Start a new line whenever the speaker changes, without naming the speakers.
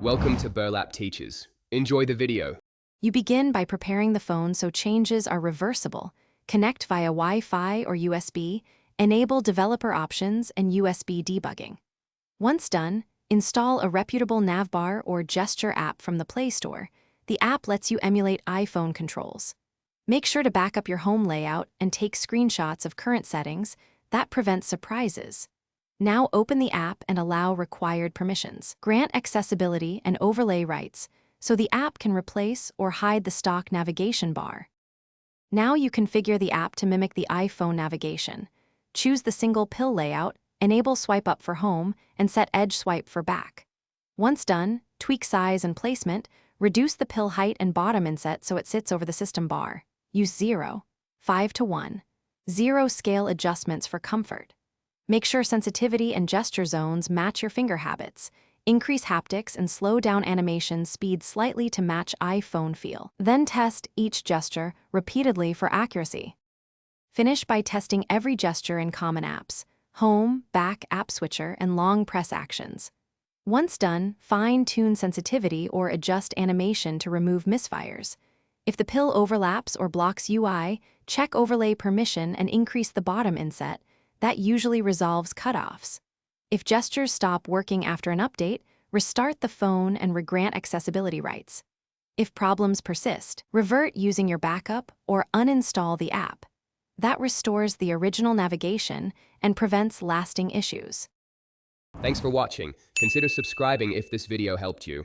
Welcome to Burlap Teachers. Enjoy the video.
You begin by preparing the phone so changes are reversible. Connect via Wi-Fi or USB, enable developer options and USB debugging. Once done, install a reputable navbar or gesture app from the Play Store. The app lets you emulate iPhone controls. Make sure to back up your home layout and take screenshots of current settings. That prevents surprises. Now open the app and allow required permissions. Grant accessibility and overlay rights, so the app can replace or hide the stock navigation bar. Now you configure the app to mimic the iPhone navigation. Choose the single pill layout, enable swipe up for home, and set edge swipe for back. Once done, tweak size and placement, reduce the pill height and bottom inset so it sits over the system bar. Use 0, 5 to 1, 0 scale adjustments for comfort. Make sure sensitivity and gesture zones match your finger habits. Increase haptics and slow down animation speed slightly to match iPhone feel. Then test each gesture repeatedly for accuracy. Finish by testing every gesture in common apps: home, back, app switcher, and long press actions. Once done, fine-tune sensitivity or adjust animation to remove misfires. If the pill overlaps or blocks UI, check overlay permission and increase the bottom inset. That usually resolves cutoffs. If gestures stop working after an update, restart the phone and regrant accessibility rights. If problems persist, revert using your backup or uninstall the app. That restores the original navigation and prevents lasting issues.
Thanks for watching. Consider subscribing if this video helped you.